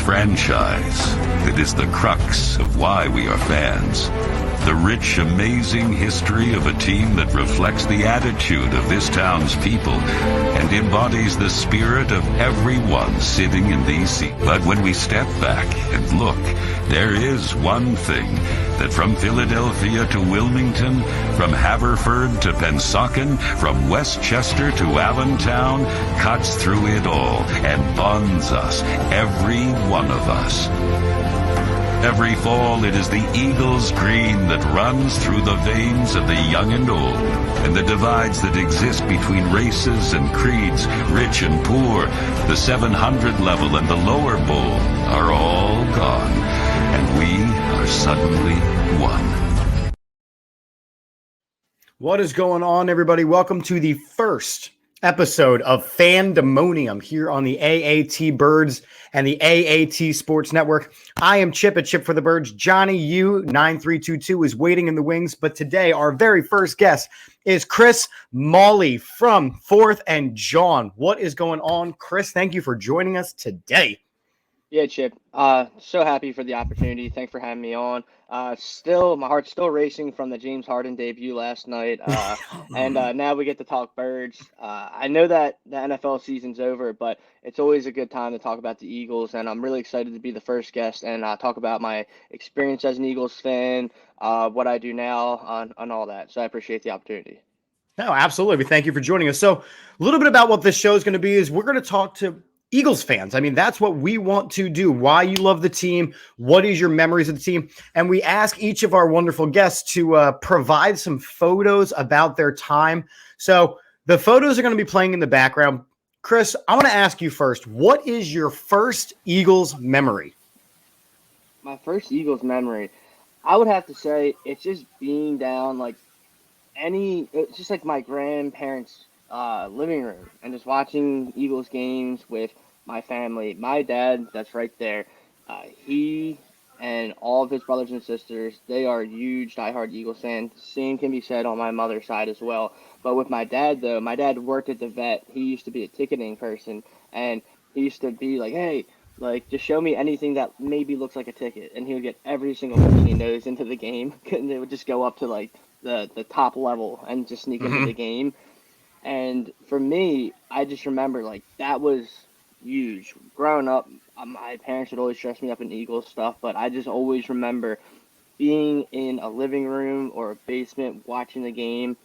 franchise that is the crux of why we are fans. The rich, amazing history of a team that reflects the attitude of this town's people and embodies the spirit of everyone sitting in these seats. But when we step back and look, there is one thing that from Philadelphia to Wilmington, from Haverford to Pennsauken, from Westchester to Allentown, cuts through it all and bonds us, every one of us. Every fall, it is the Eagles green that runs through the veins of the young and old, and the divides that exist between races and creeds, rich and poor, the 700 level and the lower bowl are all gone, and we are suddenly one. What is going on, everybody? Welcome to the first episode of Fandemonium here on the AATBIRDS and the AAT Sports Network. I am Chip at Chip for the Birds. Johnny U9322 is waiting in the wings, but today our very first guest is Chris Mallee from 4th and Jawn. What is going on, Chris? Thank you for joining us today. Yeah, Chip. So happy for the opportunity. Thanks for having me on. My heart's still racing from the James Harden debut last night. And now we get to talk birds. I know that the NFL season's over, but it's always a good time to talk about the Eagles. And I'm really excited to be the first guest and talk about my experience as an Eagles fan, what I do now, on all that. So I appreciate the opportunity. No, absolutely. We thank you for joining us. So a little bit about what this show is going to be is we're going to talk to Eagles fans. I mean, that's what we want to do. Why you love the team. What is your memories of the team? And we ask each of our wonderful guests to provide some photos about their time. So the photos are going to be playing in the background. Chris, I want to ask you first, what is your first Eagles memory? My first Eagles memory, I would have to say it's just being down it's just like my grandparents' living room and just watching Eagles games with my family. My dad, that's right there, he and all of his brothers and sisters, they are huge diehard Eagles fans. Same can be said on my mother's side as well. But with my dad, though, my dad worked at the vet. He used to be a ticketing person, and he used to be like, hey, just show me anything that maybe looks like a ticket. And he would get every single person he knows into the game, and they would just go up to the top level and just sneak into the game. And for me, I just remember that was huge. Growing up, my parents would always dress me up in Eagles stuff, but I just always remember being in a living room or a basement watching the game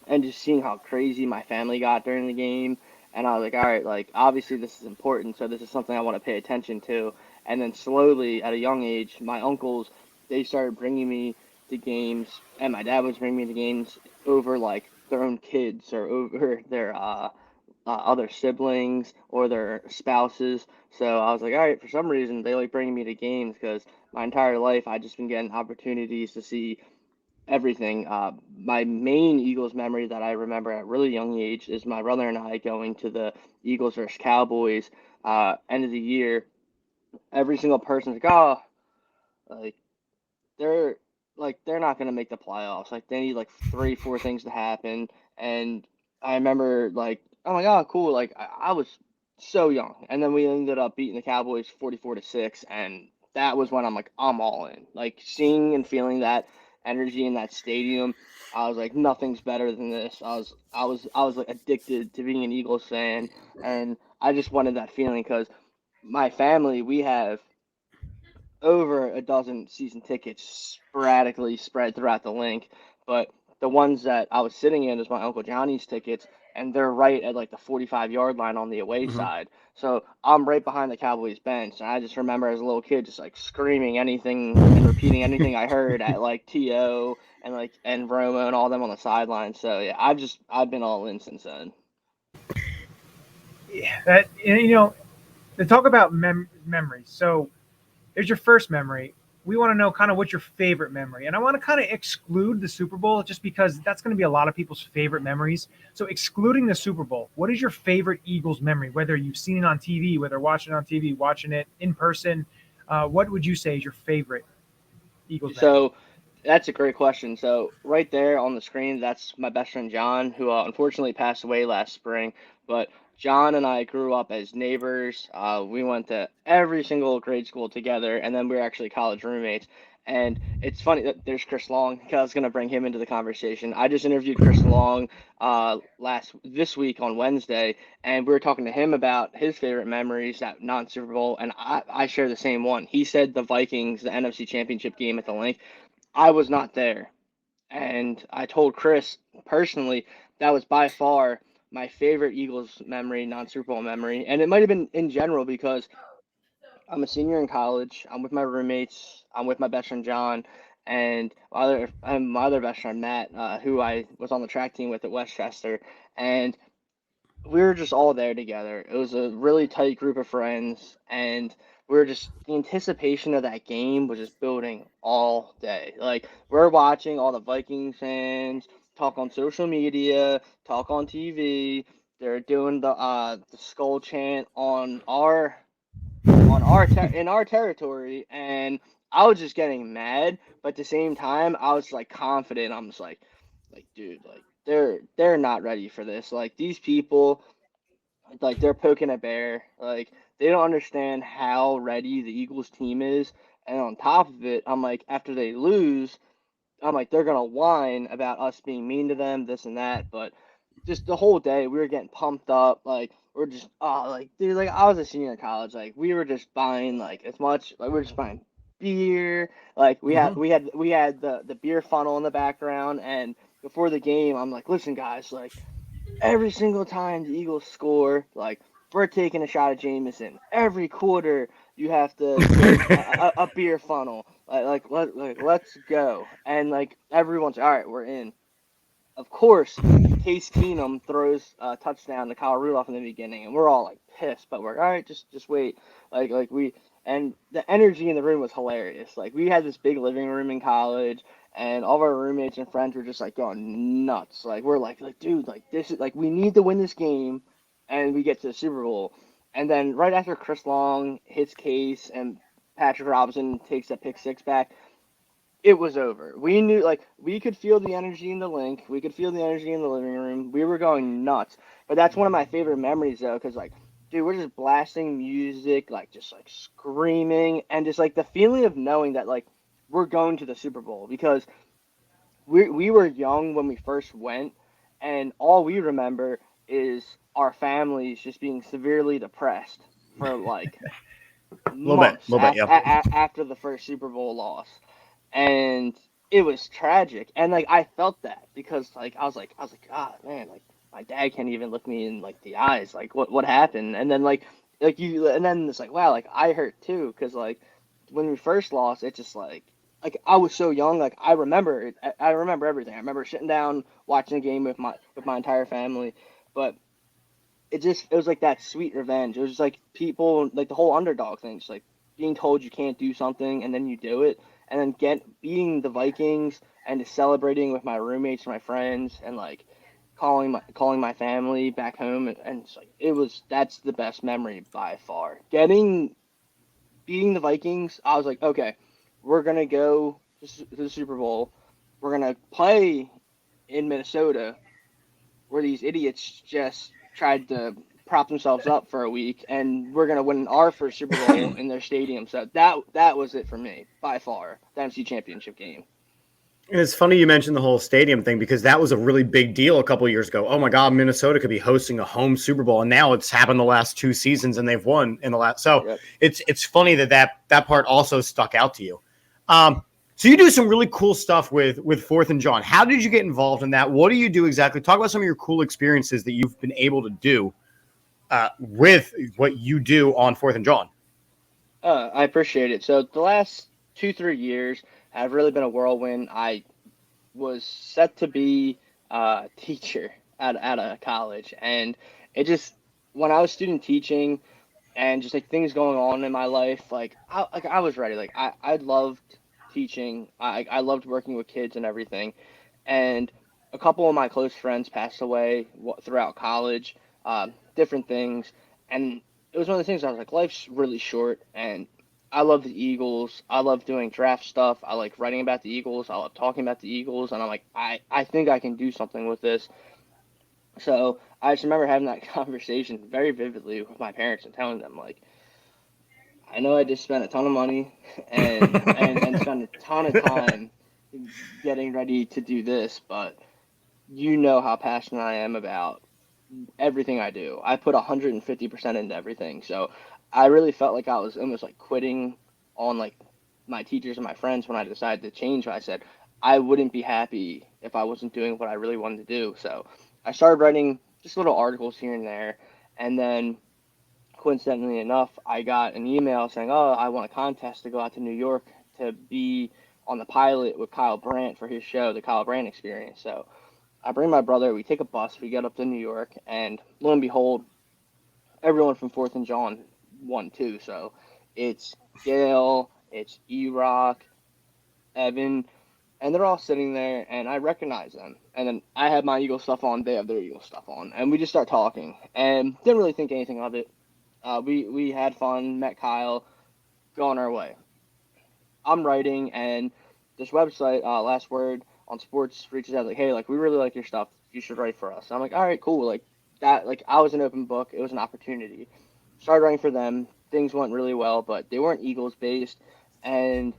and just seeing how crazy my family got during the game. And I was like, all right, obviously this is important, so this is something I want to pay attention to. And then slowly, at a young age, my uncles, they started bringing me to games, and my dad was bringing me to games over their own kids or over their other siblings or their spouses. So I was like, all right, for some reason they like bringing me to games because my entire life I just been getting opportunities to see everything. My main Eagles memory that I remember at a really young age is my brother and I going to the Eagles versus Cowboys end of the year. Every single person's like, they're they're not going to make the playoffs. They need 3-4 things to happen. And I remember oh my God, cool. I was so young. And then we ended up beating the Cowboys 44-6. And that was when I'm I'm all in. Seeing and feeling that energy in that stadium, I was like, nothing's better than this. I was addicted to being an Eagles fan. And I just wanted that feeling because my family, we have over a dozen season tickets sporadically spread throughout the link, but the ones that I was sitting in is my Uncle Johnny's tickets, and they're right at the 45-yard line on the away side. So I'm right behind the Cowboys bench, and I just remember as a little kid just screaming anything and repeating anything I heard at T.O. and Romo and all them on the sideline. So yeah, I've been all in since then. Yeah, to talk about memories. So there's your first memory. We want to know kind of what's your favorite memory. And I want to kind of exclude the Super Bowl just because that's going to be a lot of people's favorite memories. So excluding the Super Bowl, what is your favorite Eagles memory? Whether you've seen it on TV, whether watching it on TV, watching it in person, what would you say is your favorite Eagles memory? So that's a great question. So right there on the screen, that's my best friend Jawn, who unfortunately passed away last spring. But John and I grew up as neighbors. We went to every single grade school together, and then we were actually college roommates. And it's funny that there's Chris Long, 'cause I was gonna bring him into the conversation. I just interviewed Chris Long this week on Wednesday, and we were talking to him about his favorite memories at non-Super Bowl, and I share the same one. He said the Vikings, the NFC Championship game at the Link. I was not there, and I told Chris personally that was by far my favorite Eagles memory, non-Super Bowl memory, and it might have been in general because I'm a senior in college. I'm with my roommates. I'm with my best friend John, and my other best friend Matt, who I was on the track team with at Westchester, and we were just all there together. It was a really tight group of friends, and we were just the anticipation of that game was just building all day. Like we're watching all the Vikings fans talk on social media, talk on TV. They're doing the skull chant in our territory, and I was just getting mad, but at the same time I was like confident. I'm just like dude, like they're not ready for this. Like these people, like they're poking a bear. Like they don't understand how ready the Eagles team is. And on top of it, I'm like after they lose, I'm like they're gonna whine about us being mean to them, this and that. But just the whole day we were getting pumped up. Like we're just like dude, like I was a senior in college. Like we were just buying like as much like we were just buying beer. Like Mhm. we had the beer funnel in the background, and before the game I'm like, listen guys, like every single time the Eagles score, like we're taking a shot at Jameson. Every quarter, you have to get a beer funnel. Let's go. And like everyone's all right, we're in. Of course, Case Keenum throws a touchdown to Kyle Rudolph in the beginning, and we're all like pissed, but we're all right. Just wait. Like we and the energy in the room was hilarious. Like we had this big living room in college, and all of our roommates and friends were just like going nuts. Like we're like dude, like this is like we need to win this game, and we get to the Super Bowl. And then right after Chris Long hits Case and Patrick Robinson takes a pick six back, it was over. We knew, like, we could feel the energy in the link. We could feel the energy in the living room. We were going nuts. But that's one of my favorite memories, though, because, like, dude, we're just blasting music, like, just, like, screaming, and just, like, the feeling of knowing that, like, we're going to the Super Bowl because we were young when we first went, and all we remember is our families just being severely depressed for, like, A months little bit, yeah. after the first Super Bowl loss, and it was tragic. And like I felt that because like I was like, God, man, like my dad can't even look me in like the eyes. Like what happened? And then and then it's like wow, like I hurt too because like when we first lost, it's just like I was so young. Like I remember it. I remember everything. I remember sitting down watching a game with my entire family, but it was like that sweet revenge. It was just like people like the whole underdog thing, just like being told you can't do something and then you do it, and then get beating the Vikings and just celebrating with my roommates and my friends and like calling my family back home, and it's like that's the best memory by far. Getting beating the Vikings, I was like, okay, we're gonna go to the Super Bowl. We're gonna play in Minnesota where these idiots just tried to prop themselves up for a week, and we're gonna win our first Super Bowl in their stadium. So that was it for me by far. The MC Championship game. And it's funny you mentioned the whole stadium thing because that was a really big deal a couple of years ago. Oh my God, Minnesota could be hosting a home Super Bowl, and now it's happened the last two seasons, and they've won in the last. So Yep. it's funny that part also stuck out to you. So you do some really cool stuff with Fourth and Jawn. How did you get involved in that? What do you do exactly? Talk about some of your cool experiences that you've been able to do with what you do on Fourth and Jawn. I appreciate it. So the last 2 3 years have really been a whirlwind. I was set to be a teacher at a college, and it just when I was student teaching and just like things going on in my life, like I was ready. Like I loved teaching. I loved working with kids and everything. And a couple of my close friends passed away throughout college, different things, and it was one of the things I was like, life's really short, and I love the Eagles. I love doing draft stuff. I like writing about the Eagles. I love talking about the Eagles, and I'm like, I think I can do something with this. So I just remember having that conversation very vividly with my parents and telling them, like, I know I just spent a ton of money and spent a ton of time getting ready to do this, but you know how passionate I am about everything I do. I put 150% into everything. So I really felt like I was almost like quitting on like my teachers and my friends when I decided to change. I said I wouldn't be happy if I wasn't doing what I really wanted to do. So I started writing just little articles here and there, and then coincidentally enough, I got an email saying, "Oh, I won a contest to go out to New York to be on the pilot with Kyle Brandt for his show, the Kyle Brandt Experience." So I bring my brother, we take a bus, we get up to New York, and lo and behold, everyone from Fourth and Jawn won too. So it's Gail, it's E-Rock, Evan, and they're all sitting there, and I recognize them. And then I have my Eagle stuff on, they have their Eagle stuff on, and we just start talking, and didn't really think anything of it. We had fun, met Kyle, going our way. I'm writing, and this website, Last Word on Sports, reaches out like, hey, like we really like your stuff. You should write for us. I'm like, all right, cool. Like that, like I was an open book. It was an opportunity. Started writing for them. Things went really well, but they weren't Eagles based, and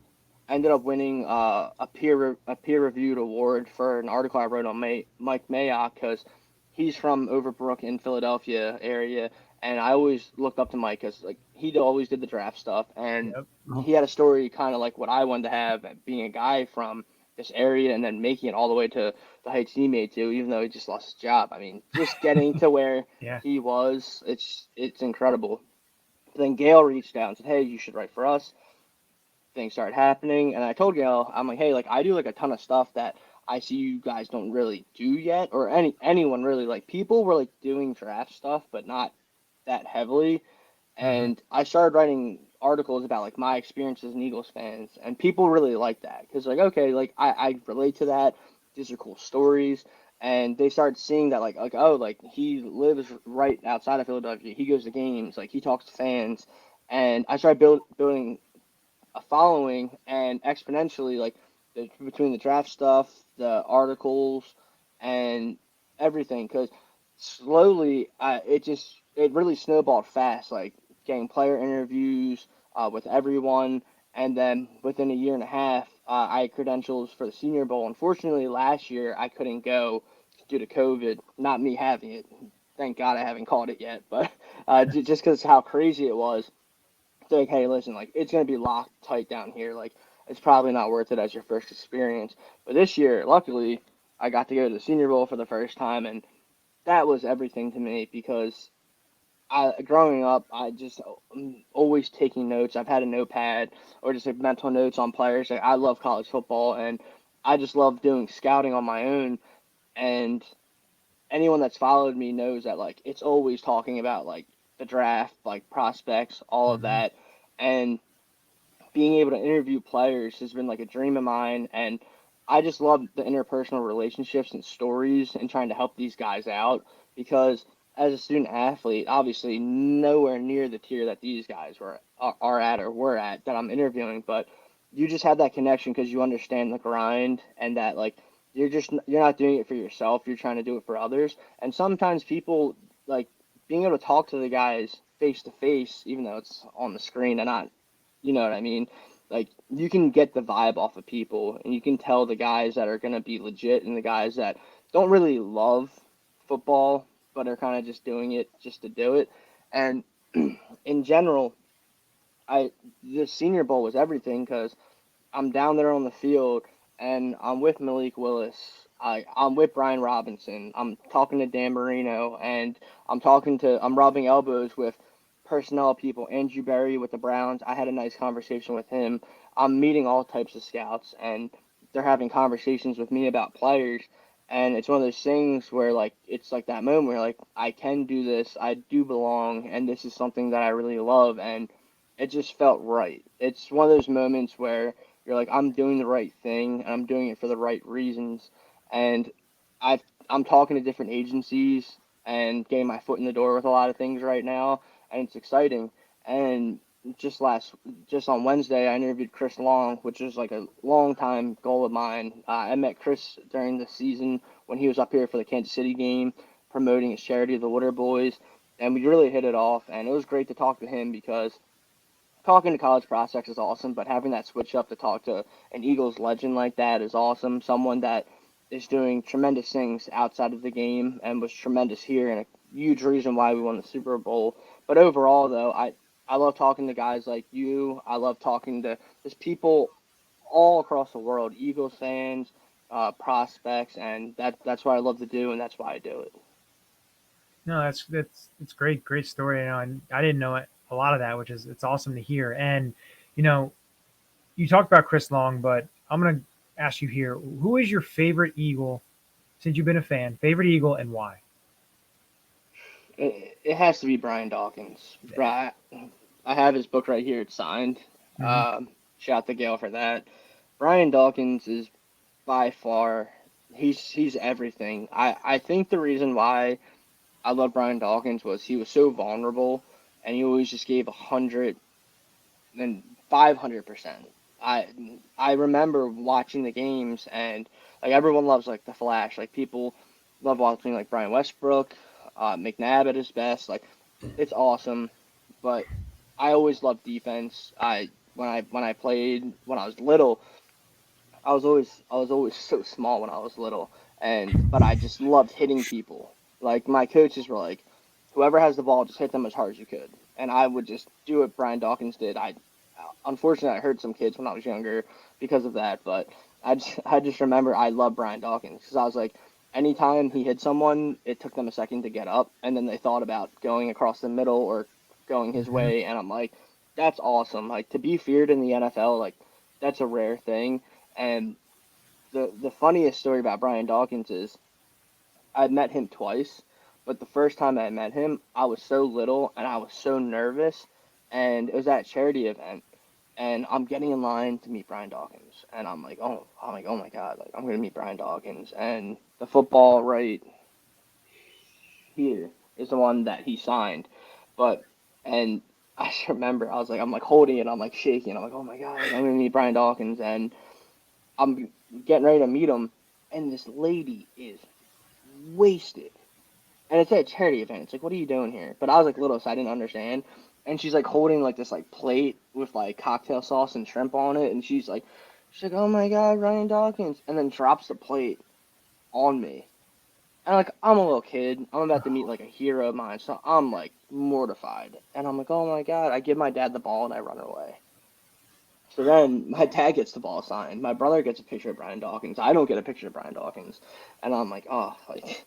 I ended up winning a peer reviewed award for an article I wrote on Mike Mayock because he's from Overbrook in Philadelphia area, and I always looked up to Mike because like he always did the draft stuff, and Yep. he had a story kind of like what I wanted to have, being a guy from this area and then making it all the way to the heights he made to, even though he just lost his job. I mean, just getting to where Yeah. he was, it's incredible. But then Gail reached out and said, "Hey, you should write for us." Things started happening, and I told Gail, I'm like, "Hey, like I do like a ton of stuff that I see you guys don't really do yet, or anyone really. Like people were like doing draft stuff, but not that heavily." Hmm. And I started writing articles about like my experiences as an Eagles fans, and people really like that because like okay, like I relate to that. These are cool stories, and they started seeing that like oh like he lives right outside of Philadelphia. He goes to games, like he talks to fans, and I started building a following, and exponentially like between the draft stuff, the articles, and everything because slowly it really snowballed fast, like getting player interviews with everyone, and then within a year and a half, I had credentials for the Senior Bowl. Unfortunately, last year I couldn't go due to COVID. Not me having it. Thank God I haven't caught it yet, but just because how crazy it was. They're like, hey, listen, like it's gonna be locked tight down here. Like it's probably not worth it as your first experience. But this year, luckily, I got to go to the Senior Bowl for the first time, and that was everything to me because growing up, I just always taking notes. I've had a notepad or just like mental notes on players. Like I love college football, and I just love doing scouting on my own. And anyone that's followed me knows that like it's always talking about like the draft, like prospects, all of Hmm. that, and being able to interview players has been like a dream of mine. And I just love the interpersonal relationships and stories and trying to help these guys out because as a student athlete, obviously nowhere near the tier that these guys are at or were at that I'm interviewing, but you just have that connection because you understand the grind and that like you're not doing it for yourself, you're trying to do it for others. And sometimes people like being able to talk to the guys face to face, even though it's on the screen and not, you know what I mean? Like you can get the vibe off of people and you can tell the guys that are going to be legit and the guys that don't really love football but are kind of just doing it just to do it. And in general, I the Senior Bowl was everything because I'm down there on the field and I'm with Malik Willis. I'm with Brian Robinson. I'm talking to Dan Marino and I'm rubbing elbows with personnel people. Andrew Berry with the Browns. I had a nice conversation with him. I'm meeting all types of scouts and they're having conversations with me about players. And it's one of those things where like it's like that moment where like I can do this, I do belong, and this is something that I really love, and it just felt right. It's one of those moments where you're like, I'm doing the right thing and I'm doing it for the right reasons. And I'm talking to different agencies and getting my foot in the door with a lot of things right now, and it's exciting. And just last, just on Wednesday, I interviewed Chris Long, which is like a long time goal of mine. I met Chris during the season when he was up here for the Kansas City game. promoting his charity, the Water Boys, and we really hit it off. And it was great to talk to him because talking to college prospects is awesome, but having that switch up to talk to an Eagles legend like that is awesome. Someone that is doing tremendous things outside of the game and was tremendous here and a huge reason why we won the Super Bowl. But overall, though, I love talking to guys like you. I love talking to just people all across the world, Eagles fans, prospects, and that's what I love to do, and that's why I do it. No, that's great story. And I didn't know it, a lot of that, which is it's awesome to hear. And you know, you talked about Chris Long, but I'm gonna ask you here: who is your favorite Eagle since you've been a fan? Favorite Eagle and why? It has to be Brian Dawkins. I have his book right here. It's signed. Mhm. Shout out to Gail for that. Brian Dawkins is by far he's everything. I think the reason why I love Brian Dawkins was he was so vulnerable and he always just gave 100 and 500%. I I remember watching the games and like everyone loves like the Flash. Like people love watching like Brian Westbrook, McNabb at his best. Like it's awesome, but I always loved defense. When I played when I was little, I was always so small when I was little, and but I just loved hitting people. Like my coaches were like, whoever has the ball, just hit them as hard as you could, and I would just do what Brian Dawkins did. I unfortunately I hurt some kids when I was younger because of that, but I just remember I loved Brian Dawkins because I was like, anytime he hit someone, it took them a second to get up, and then they thought about going across the middle or going his Mhm. way, and I'm like, that's awesome. Like to be feared in the NFL, like that's a rare thing. And the funniest story about Brian Dawkins is I met him twice, but the first time I met him, I was so little and I was so nervous, and it was at a charity event, and I'm getting in line to meet Brian Dawkins, and I'm like, oh my God, like I'm gonna meet Brian Dawkins, and the football right here is the one that he signed, but and I just remember I'm like holding it, I'm like shaking, I'm like, oh my God, like I'm gonna meet Brian Dawkins, and I'm getting ready to meet him, and this lady is wasted. And it's at a charity event. It's like, what are you doing here? But I was like little, so I didn't understand. And she's like holding like this like plate with like cocktail sauce and shrimp on it, and she's like, oh my God, Ryan Dawkins, and then drops the plate on me. And like I'm a little kid, I'm about to meet like a hero of mine, so I'm like mortified. And I'm like, oh my God, I give my dad the ball and I run away. So then my dad gets the ball signed. My brother gets a picture of Brian Dawkins. I don't get a picture of Brian Dawkins. And I'm like, oh, like,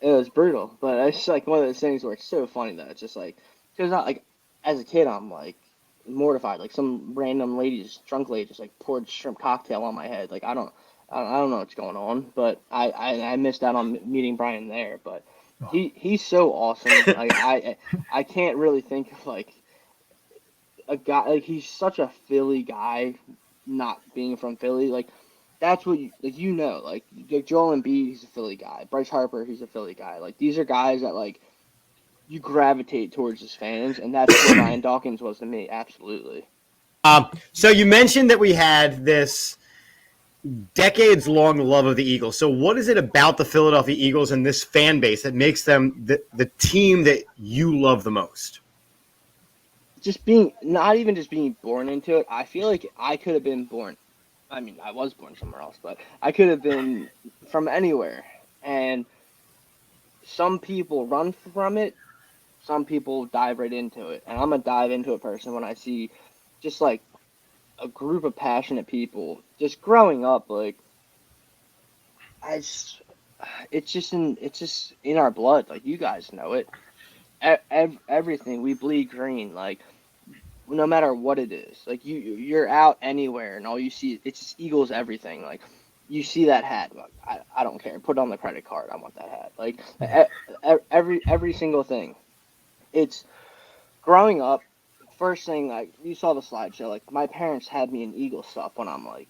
it was brutal. But it's just like one of those things where it's so funny that it's just like, because not like, as a kid, I'm like mortified. Like some random lady, just drunk lady, just like poured shrimp cocktail on my head. Like I don't know what's going on. But I missed out on meeting Brian there. But Oh, he's so awesome. Like I can't really think of like a guy like he's such a Philly guy, not being from Philly. Like that's what like Joel Embiid, he's a Philly guy. Bryce Harper, he's a Philly guy. Like these are guys that like you gravitate towards as fans, and that's what Ryan Dawkins was to me. Absolutely. So you mentioned that we had this decades long love of the Eagles. So what is it about the Philadelphia Eagles and this fan base that makes them the team that you love the most? Just being not even just being born into it. I feel like I could have been born. I mean, I was born somewhere else, but I could have been from anywhere. And some people run from it, some people dive right into it, and I'm a dive into it person when I see just like a group of passionate people just growing up. Like I, just, it's just in our blood. Like you guys know it. Everything we bleed green. Like no matter what it is. Like you're out anywhere and all you see it's just Eagles everything. Like you see that hat. Like, I don't care. Put it on the credit card. I want that hat. Like every single thing. It's growing up, first thing like you saw the slideshow. Like my parents had me in Eagle stuff when I'm like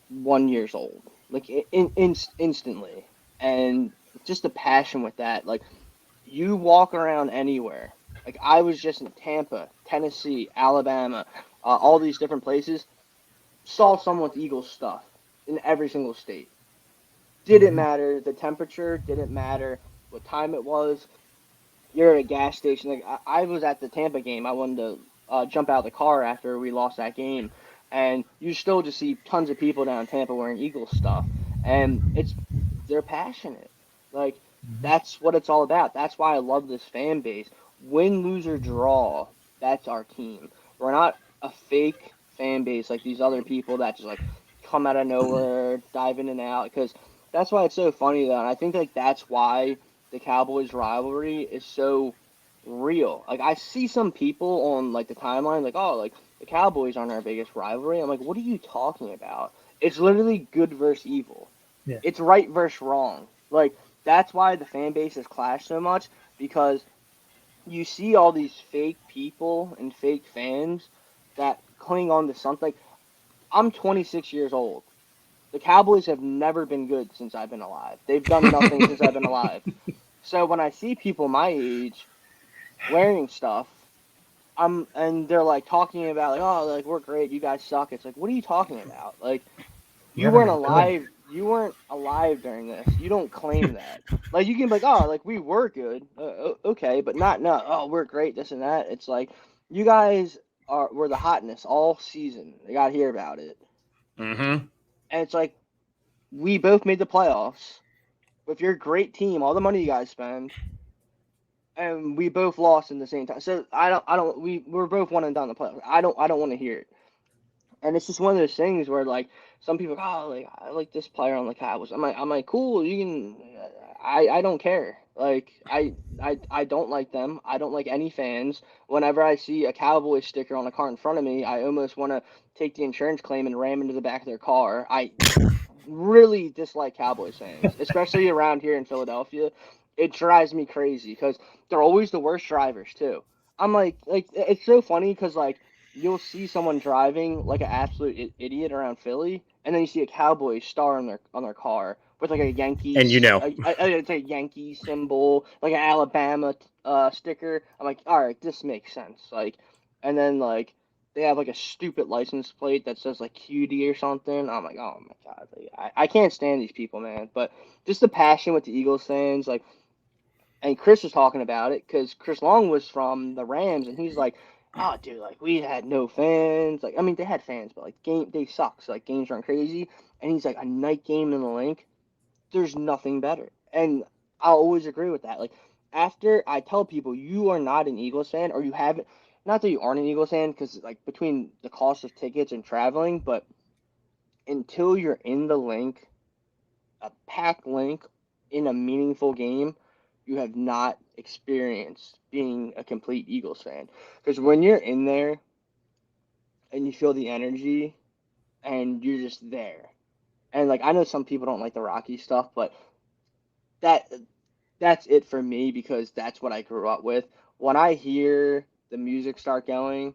1 years old, like instantly, and just the passion with that. Like you walk around anywhere. Like I was just in Tampa, Tennessee, Alabama, all these different places. Saw someone with Eagles stuff in every single state. Didn't mhm. matter the temperature. Didn't matter. what time it was. You're at a gas station. Like I was at the Tampa game. I wanted to jump out of the car after we lost that game, and you still just see tons of people down in Tampa wearing Eagles stuff, and they're passionate. Like that's what it's all about. That's why I love this fan base. Win, lose, or draw, that's our team. We're not a fake fan base like these other people that just like come out of nowhere, dive in and out. Because that's why it's so funny though. And I think like that's why the Cowboys rivalry is so real. Like I see some people on like the timeline like, oh, like the Cowboys aren't our biggest rivalry. I'm like, what are you talking about? It's literally good versus evil. Yeah. It's right versus wrong. Like that's why the fan bases clash so much, because you see all these fake people and fake fans that cling on to something. Like, I'm 26 years old. The Cowboys have never been good since I've been alive. They've done nothing since I've been alive. So when I see people my age wearing stuff, and they're like talking about like, oh, like we're great, you guys suck. It's like, what are you talking about? Like You haven't been alive. You weren't alive during this. You don't claim that. Like you can be like, oh, like we were good, okay, but not no. Oh, we're great, this and that. It's like you guys were the hotness all season. They got to hear about it, Mm-hmm. and it's like we both made the playoffs with your great team, all the money you guys spend, and we both lost in the same time. So we're both one and done the playoffs. I don't want to hear it. And it's just one of those things where like some people go, oh, like I like this player on the Cowboys. I'm like cool. You can. I don't care. Like I don't like them. I don't like any fans. Whenever I see a Cowboys sticker on a car in front of me, I almost want to take the insurance claim and ram into the back of their car. I really dislike Cowboys fans, especially around here in Philadelphia. It drives me crazy because they're always the worst drivers too. I'm like it's so funny because like you'll see someone driving like an absolute idiot around Philly, and then you see a Cowboys star on their car with like a And Yankees, it's a Yankee symbol, like an Alabama sticker. I'm like, all right, this makes sense. Like, and then like they have like a stupid license plate that says like QD or something. I'm like, oh my god, like, I can't stand these people, man. But just the passion with the Eagles fans, like, and Chris was talking about it because Chris Long was from the Rams, and he's like, oh, dude, like we had no fans. Like, I mean, they had fans, but like they suck. So like games aren't crazy. And he's like, a night game in the link, there's nothing better. And I'll always agree with that. Like after I tell people you are not an Eagles fan, or you haven't, not that you aren't an Eagles fan, because like between the cost of tickets and traveling, but until you're in the link, a packed link in a meaningful game, you have not experienced being a complete Eagles fan. Because when you're in there and you feel the energy and you're just there, and like I know some people don't like the Rocky stuff, but that that's it for me because that's what I grew up with. When I hear the music start going,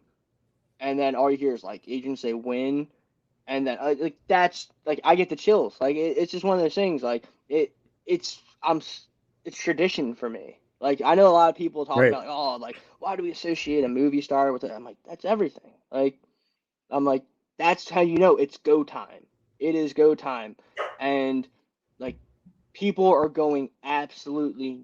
and then all you hear is like agents say win, and then like that's like I get the chills. Like it's just one of those things. Like it's it's tradition for me. Like I know a lot of people talk Right. about like, oh, like why do we associate a movie star with it? I'm like, that's everything. Like I'm like, that's how you know it's go time. It is go time, and like people are going absolutely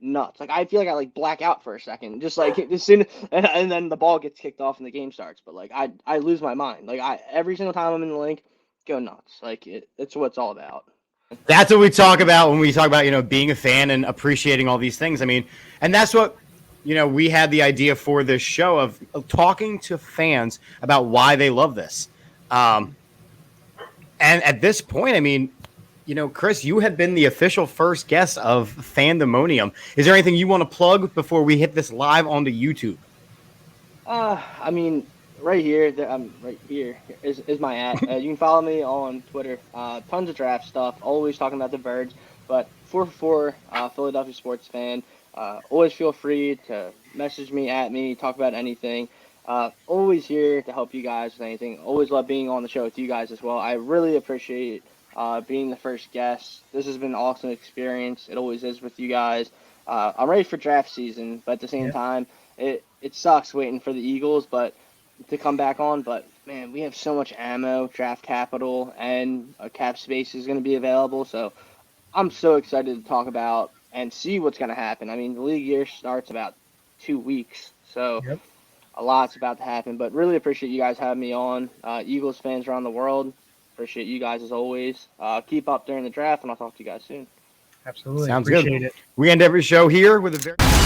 nuts. Like I feel like I like black out for a second, just like as soon and then the ball gets kicked off and the game starts. But like I lose my mind. Like I every single time I'm in the link, go nuts. Like it's what it's all about. That's what we talk about when we talk about, being a fan and appreciating all these things. I mean, and that's what, we had the idea for this show of talking to fans about why they love this. And at this point, I mean, Chris, you have been the official first guest of Fandemonium. Is there anything you want to plug before we hit this live onto YouTube? I mean, right here is my at. You can follow me on Twitter. Tons of draft stuff. Always talking about the birds. But 4 Philadelphia sports fan. Always feel free to message me, at me, talk about anything. Always here to help you guys with anything. Always love being on the show with you guys as well. I really appreciate being the first guest. This has been an awesome experience. It always is with you guys. I'm ready for draft season, but at the same time, it sucks waiting for the Eagles, but to come back on. But man, we have so much ammo, draft capital, and a cap space is going to be available. So I'm so excited to talk about and see what's going to happen. I mean, the league year starts about 2 weeks, so Yep. a lot's about to happen. But really appreciate you guys having me on. Eagles fans around the world, appreciate you guys as always. Keep up during the draft, and I'll talk to you guys soon. Absolutely. Sounds Appreciate good. it. We end every show here with a very